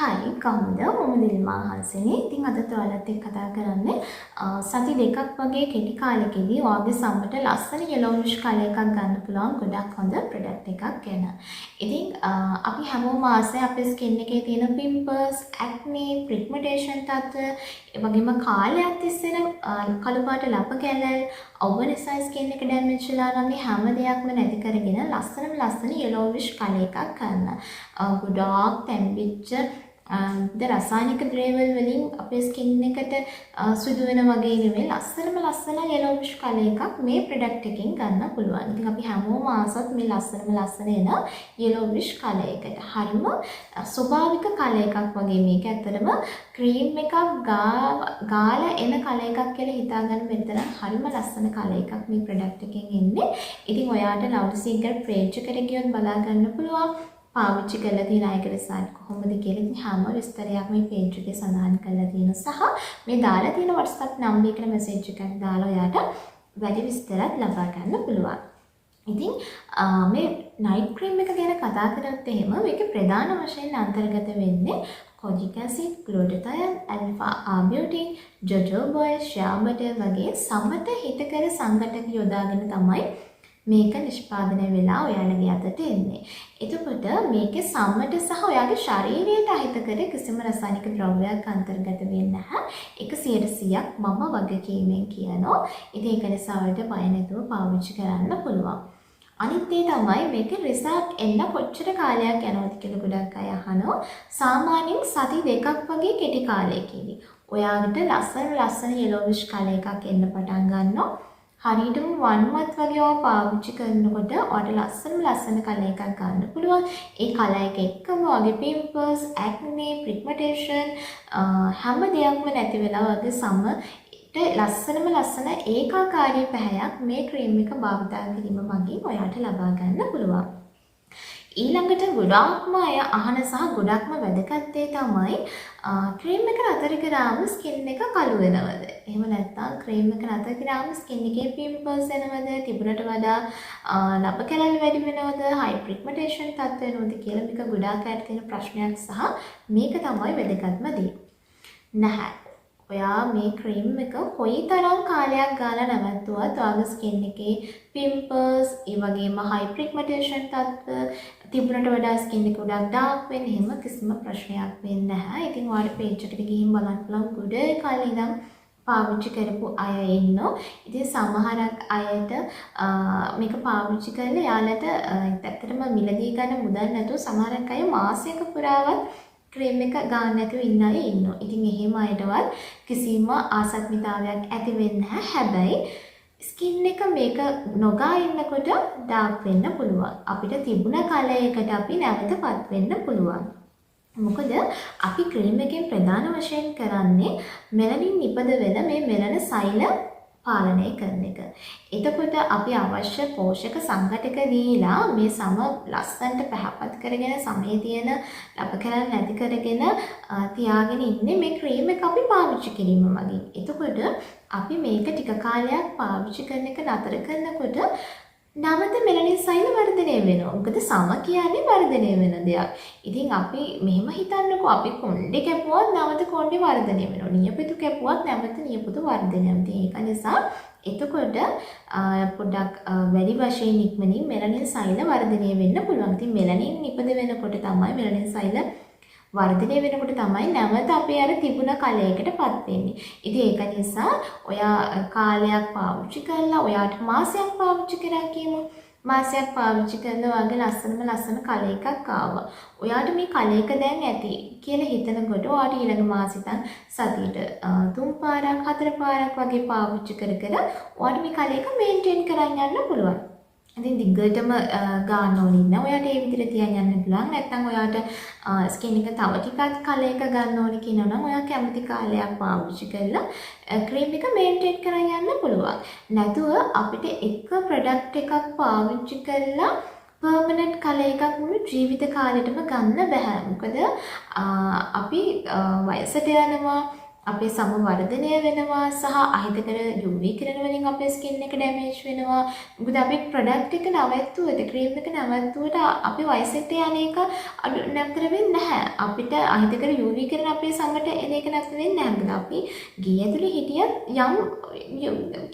හයි කවුද මම දිල්මා හංසනේ. ඉතින් අද ඔයාලත් එක්ක කතා කරන්නේ සති දෙකක් වගේ කෙටි කාලෙකදී ඔයාගේ සම්මට ලස්සන yellowish කලර් එකක් ගන්න පුළුවන් ගොඩක් හොඳ ප්‍රොඩක්ට් එකක් ගැන. ඉතින් අපි හැමෝම ආසයි අපේ ස්කින් එකේ තියෙන පිම්පල්ස්, ඇක්නි, පිග්මන්ටේෂන් තත්ත්ව, ඒ වගේම කාලයක් තිස්සේ කළු පාට ලප කැලල්, ඔවර් සයිස් ස්කින් එක ඩැමේජ් වෙලා නම් මේ හැම දෙයක්ම නැති කරගෙන ලස්සන yellowish කලර් එකක් ගන්න. ගොඩාක් තැම්පිච්ච ද රසායනික ද්‍රව්‍ය වලින් අපේ ස්කින් එකට සුදු වෙන වගේ නෙමෙයි ලස්සන yellowish කලර් එකක් මේ ප්‍රොඩක්ට් එකෙන් ගන්න පුළුවන්. ඉතින් අපි හැමෝම ආසත් මේ ලස්සන එන yellowish කලර් එකට. හරිම ස්වභාවික කලර් එකක් වගේ මේක. ඇත්තටම ක්‍රීම් එකක් ගාලා එන කලර් එකක් කියලා හිතාගන්න මෙතන හරිම ලස්සන කලර් එකක් මේ ප්‍රොඩක්ට් එකෙන් එන්නේ. ඉතින් ඔයාට ලව්ලි සීක්‍රට් පේජ් එකට ගියොත් බලා ගන්න පුළුවන්. පාවිච්චි කරලා තියෙන අයගේ රිසල්ට් කොහොමද කියලා ඉතින් හැම විස්තරයක් මේ පේජ් එකේ සඳහන් කරලා තියෙනවා. සහ මේ දාලා තියෙන WhatsApp නම්බර් එකට මැසේජ් එකක් දාලා ඔයාට වැඩි විස්තරات ලබා ගන්න පුළුවන්. ඉතින් මේ නයිට් ක්‍රීම් එක ගැන කතා කරද්දී එහෙම මේකේ ප්‍රධාන වශයෙන් අන්තර්ගත වෙන්නේ කොජික් ඇසිඩ්, ග්ලූටාතයන්, ඇල්ෆා ආර්බියුටින්, ජොජෝබා, ෂෙයා බටර් වගේ සමත හිතකර සංඝටක යොදාගෙන තමයි මේක නිෂ්පාදනය වෙලා ඔයාලගේ අතට එන්නේ. එතකොට මේකේ සම්මත සහ ඔයාගේ ශරීරයට අහිතකර කිසිම රසායනික ද්‍රව්‍යයක් අන්තර්ගත වෙන්නේ නැහැ. ඒක 100%ක් මම වගකීමෙන් කියනවා. ඉතින් ඒක නිසා ඔයාලට බය නැතුව පාවිච්චි කරන්න පුළුවන්. අනිත් දේ තමයි මේකේ රිසල්ට් එන්න කොච්චර කාලයක් යනවද කියලා ගොඩක් අය අහනවා. සාමාන්‍යයෙන් සති දෙකක් වගේ කෙටි කාලයකදී ඔයාලට ලස්සන yellowish කලර් එකක් එන්න පටන් ගන්නවා. හරියටම 1 month වගේ ඔය පාවිච්චි කරනකොට ඔයාලට ලස්සන කලර් එකක් ගන්න පුළුවන්. ඒ කලර් එක එක්කම ඔයගේ පිම්පල්ස්, ඇක්නි, පිග්මන්ටේෂන් හැම දෙයක්ම නැති වෙලා වගේ ලස්සන ඒකාකාරී පැහැයක් මේ ක්‍රීම් එක භාවිත කිරීම මගින් ඔයාට ලබා ගන්න පුළුවන්. ඊළඟට ගොඩාක්ම අය අහන සහ ගොඩක්ම වැදගත් දේ තමයි ක්‍රීම් එක නතර කරාම ස්කින් එක කළු වෙනවද? එහෙම නැත්නම් ක්‍රීම් එක නතර කරාම ස්කින් එකේ පිම්පල්ස් එනවද? තිබුණට වඩා ලප කැලල් වැඩි වෙනවද? හයි පිග්මන්ටේෂන් තත්ත්ව වෙනවද කියලා මේක ගොඩාක් අයට තියෙන ප්‍රශ්නයක් සහ මේක තමයි වැදගත්ම දේ. නැහැ. ඔයා මේ ක්‍රීම් එක කොයිතරම් කාලයක් ගාලා නැවතුවත් ඔයාගේ ස්කින් එකේ පිම්පල්ස්, ඒ වගේම හයි පිග්මන්ටේෂන් තත්ත්ව තිබුණට වඩා ස්කින් එක ගොඩක් ඩාර්ක් වෙන එහෙම කිසිම ප්‍රශ්නයක් වෙන්නේ නැහැ. ඉතින් ඔයාලට පේජ් එකට ගිහින් බලන්න පුළුවන් ගොඩ කාලේ ඉඳන් පාවිච්චි කරපු අය ඉන්නවා. ඉතින් සමහරක් අයට මේක පාවිච්චි කරලා යාලට ඇත්තටම මිලදී ගන්න මුදල් නැතුව සමහරක් අය මාසයක පුරාවත් ක්‍රීම් එක ගන්න නැතුව ඉන්න අය ඉන්නවා. ඉතින් එහෙම අයටවත් කිසිම ආසත්මිතාවයක් ඇති වෙන්නේ නැහැ. හැබැයි ස්කින් එක මේක නොගා ඉන්නකොට ඩාර්ක් වෙන්න පුළුවන්. අපිට තිබුණ කලර් එකට අපි නැවතපත් වෙන්න පුළුවන්. මොකද අපි ක්‍රීම් එකෙන් ප්‍රධාන වශයෙන් කරන්නේ මෙලනින් නිපද වෙන මේ මෙලන සෛල පාලනය කරන එක. එතකොට අපි අවශ්‍ය පෝෂක සංඝටක දීලා මේ සම ලස්සනට පැහැපත් කරගෙන සමේ තියෙන ලප කැලල් නැති කරගෙන තියාගෙන ඉන්නේ මේ ක්‍රීම් එක අපි පාවිච්චි කිරීම මගින්. එතකොට අපි මේක ටික කාලයක් පාවිච්චි කරන එක නතර කරනකොට නැවත මෙලනින් සෛල වර්ධනය වෙනවා. මොකද සම කියන්නේ වර්ධනය වෙන දෙයක්. ඉතින් අපි මෙහෙම හිතන්නකෝ අපි කොණ්ඩේ කැපුවත් නැවත කොණ්ඩේ වර්ධනය වෙනවා. නියපොතු කැපුවත් නැවත නියපොතු වර්ධනය වෙනවා. ඒක නිසා එතකොට පොඩ්ඩක් වැඩි වශයෙන් ඉක්මනින් මෙලනින් සෛල වර්ධනය වෙන්න පුළුවන්. ඉතින් මෙලනින් නිපද වෙනකොට තමයි මෙලනින් සෛල වර්ධනය වෙනකොට තමයි නැවත අපේ අර තිබුණ කලයකටපත් වෙන්නේ. ඉතින් ඒක නිසා ඔයා කාලයක් පාවිච්චි කරලා ඔයාට මාසයක් පාවිච්චි කරා කියමු. මාසයක් පාවිච්චි කරලා වගේ ලස්සන කලර් එකක් ආවා. ඔයාට මේ කලර් එක දැන් ඇති කියලා හිතනකොට ඔයාට ඊළඟ මාසෙට සතියට 3 පාරක් 4 පාරක් වගේ පාවිච්චි කර ඔයාට මේ කලර් එක මේන්ටේන් කරන් යන්න පුළුවන්. ඉතින් දිගටම ගන්න ඕනේ නෑ. ඔයාට ඒ විදිහට තියන් යන්න පුළුවන්. නැත්නම් ඔයාට ස්කින් එක තව ටිකක් කලර් එක ගන්න ඕනේ කියනවා නම් ඔයා කැමති කාලයක් පාවිච්චි කරලා ක්‍රීම් එක මේන්ටේන් කරන් යන්න පුළුවන්. නැතුව අපිට එක ප්‍රොඩක්ට් එකක් පාවිච්චි කරලා පර්මනන්ට් කලර් එකක් මුළු ජීවිත කාලෙටම ගන්න බෑ. මොකද අපි වයසට යනවා අපේ සම වර්ධනය වෙනවා සහ අහිතකර UV කිරණ වලින් අපේ ස්කින් එක ඩැමේජ් වෙනවා. මොකද අපි ප්‍රොඩක්ට් එක නවත්තුවට ක්‍රීම් එක නවත්තුවට අපි වයසට යන එක නතර වෙන්නේ නැහැ. අපිට අහිතකර UV කිරණ අපේ සමට එන එක නතර වෙන්නේ නැහැ. මොකද අපි ගේ ඇතුලේ හිටියත් යම්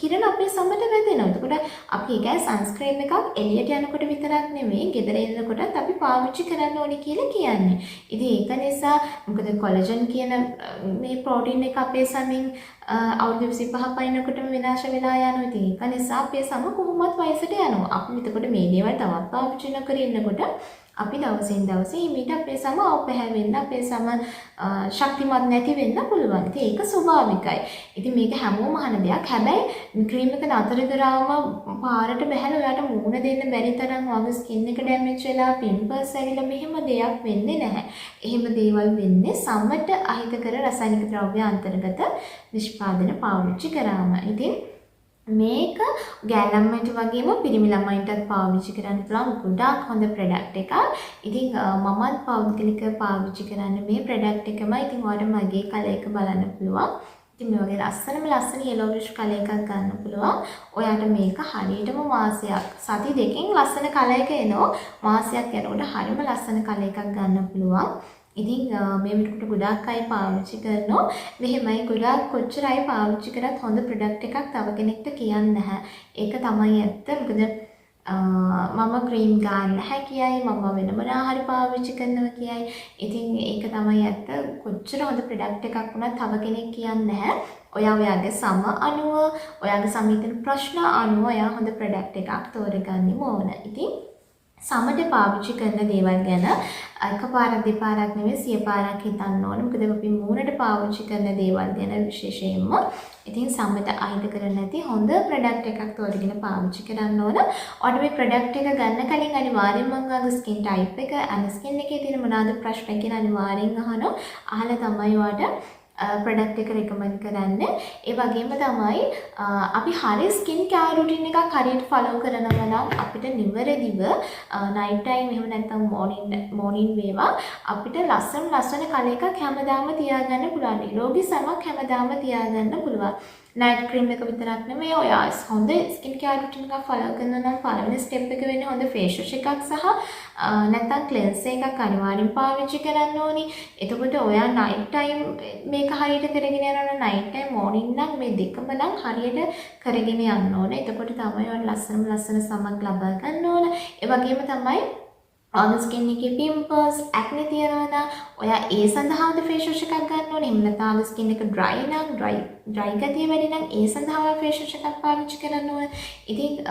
කිරණ අපේ සමට වැදෙනවා. එතකොට අපි ඒකයි සන්ස්ක්‍රීන් එකක් එළියට යනකොට විතරක් නෙමෙයි ගෙදර එනකොටත් අපි පාවිච්චි කරන්න ඕනේ කියලා කියන්නේ. ඉතින් ඒක නිසා මොකද කොලජන් කියන මේ ප්‍රෝටීන් එක අපේ සමින් අවුරුදු 25 පයින්නකොටම විනාශ වෙලා යනවා. ඉතින් ඒක නිසා අපේ සම කොහොමවත් වයසට යනවා. අපි එතකොට මේ දේවල් තවත් පාවිච්චි නොකර ඉන්නකොට අපි දවසින් දවස හිමීට අපේ සම අවපැහැ වෙන්න, අපේ සම ශක්තිමත් නැති වෙන්න පුළුවන්. ඉතින් ඒක ස්වභාවිකයි. ඉතින් මේක හැමෝම අහන දෙයක්. හැබැයි ක්‍රීම් එක නතර කරාම පාරට බහැලා ඔයාට මූණ දෙන්න බැරි තරම් වගේ ස්කින් එක ඩැමේජ් වෙලා පිම්පල්ස් ඇවිල්ලා මෙහෙම දෙයක් වෙන්නේ නැහැ. එහෙම දේවල් වෙන්නේ සමට අහිතකර රසායනික ද්‍රව්‍ය අන්තර්ගත නිෂ්පාදන පාවිච්චි කරාම. ඉතින් මේක ගෑනු ළමයින්ට වගේම පිරිමි ළමයින්ටත් පාවිච්චි කරන්න පුළුවන් ගොඩාක් හොඳ ප්‍රොඩක්ට් එකක්. ඉතින් මමත් පෞද්ගලිකව පාවිච්චි කරන්නේ මේ ප්‍රොඩක්ට් එකමයි. ඉතින් ඔයාලට මගේ කල එක බලන්න පුළුවන්. ඉතින් මේ වගේ ලස්සන yellowish කල එකක් ගන්න පුළුවන්. ඔයාට මේක හරියටම මාසයක් සති දෙකකින් ලස්සන කල එක එනවා. මාසයක් යනකොට හරියම ලස්සන කල එකක් ගන්න පුළුවන්. ඉතින් මේ විදිහට ගොඩාක් අය පාවිච්චි කරනවා. මෙහෙමයි ගොඩාක් කොච්චර අය පාවිච්චි කරත් හොඳ ප්‍රොඩක්ට් එකක් තව කෙනෙක්ට කියන්නේ නැහැ. ඒක තමයි ඇත්ත. මොකද මම ක්‍රීම් ගන්න නැහැ කියයි, මම වෙන මොනවා හරි පාවිච්චි කරනවා කියයි. ඉතින් ඒක තමයි ඇත්ත. කොච්චර හොඳ ප්‍රොඩක්ට් එකක් වුණත් තව කෙනෙක් කියන්නේ නැහැ. ඔයාගේ සම අනුව, ඔයාගේ සමීපන ප්‍රශ්න අනුව ඔයා හොඳ ප්‍රොඩක්ට් එකක් තෝරගන්න ඕන. ඉතින් සමට පාවිච්චි කරන දේවල් ගැන එකපාරක් දෙපාරක් නෙවෙයි 100 පාරක් හිතන්න ඕන. මොකද අපි මූණට පාවිච්චි කරන දේවල් ගැන විශේෂයෙන්ම ඉතින් සමට අහිත කරන්නේ නැති හොඳ ප්‍රොඩක්ට් එකක් තෝරගෙන පාවිච්චි කරන්න ඕන. ඔයාලට මේ ප්‍රොඩක්ට් එක ගන්න කලින් අනිවාර්යෙන්ම ඔයාගේ ස්කින් ටයිප් එක, ස්කින් එකේ තියෙන මොනවාද ප්‍රශ්න කියලා අනිවාර්යෙන් අහනවා. අහලා තමයි ඔයාලට ප්‍රොඩක්ට් එක රෙකමන්ඩ් කරන්නේ. ඒ වගේම තමයි අපි හරි ස්කින් කෙයාර් රුටින් එකක් හරියට ෆලෝ කරනවා නම් අපිට නිවැරදිව නයිට් ටයිම් එහෙම නැත්නම් මෝර්නින් වේවා අපිට ලස්සන කල එකක් හැමදාම තියාගන්න පුළුවන්. නිරෝගී සමක් හැමදාම තියාගන්න පුළුවන්. නයිට් ක්‍රීම් එක විතරක් නෙමෙයි ඔයා හොඳ ස්කින් කෙයාර් රුටින් එකක් ෆලෝ කරනවා නම් පළවෙනි ස්ටෙප් එක වෙන්නේ හොඳ ෆේස් වොෂ් එකක් සහ නැත්නම් ක්ලෙන්සර් එකක් අනිවාර්යෙන් පාවිච්චි කරන්න ඕනි. එතකොට ඔයා නයිට් ටයිම් මේක හරියට කරගෙන යනවා නම් නයිට් ටයිම් මෝර්නින් නම් මේ දෙකම නම් හරියට කරගෙන යන්න ඕන. එතකොට තමයි ඔයාලා ලස්සන සමක් ලබා ගන්න ඕන. ඒ වගේම තමයි ඔයාගේ ස්කින් එකේ පිම්පල්ස්, ඇක්නේ තියෙනවා නම් ඔයා ඒ සඳහාද ෆේස් වොෂ් එකක් ගන්න ඕනේ. එහෙම නැත්නම් ස්කින් එක ඩ්‍රයි නම් ඩ්‍රයි ගතිය වැඩි නම් ඒ සඳහා ෆේස් වොෂ් එකක් පාවිච්චි කරන්න ඕනේ. ඉතින්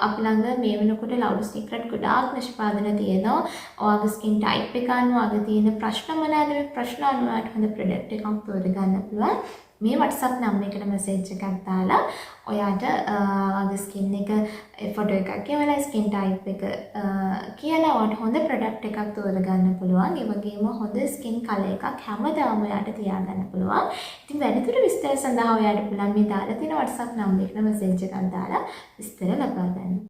අපි ළඟ මේ වෙනකොට ලවුඩ් සීක්‍රට් ගොඩාක් නිෂ්පාදන තියෙනවා. ඔයාගේ ස්කින් ටයිප් එක අනුව ඔයාගේ තියෙන ප්‍රශ්න මොනවාද මේ ප්‍රශ්න අනුව ඔයාලට හොඳ ප්‍රොඩක්ට් එකක් තෝරගන්න පුළුවන්. මේ WhatsApp නම්බර් එකට මැසේජ් එකක් දාලා ඔයාට ඔයාගේ ස්කින් එක ෆොටෝ එකක් කියලා ස්කින් ටයිප් එක කියලා ඔයාට හොඳ ප්‍රොඩක්ට් එකක් තෝරගන්න පුළුවන්. ඒ වගේම හොඳ ස්කින් කලර් එකක් හැමදාම ඔයාට තියාගන්න පුළුවන්. ඉතින් වැඩිදුර විස්තර සඳහා ඔයාට පුළුවන් මේ දාලා තියෙන WhatsApp නම්බර් එකට මැසේජ් එකක් දාලා විස්තර ලබා ගන්න.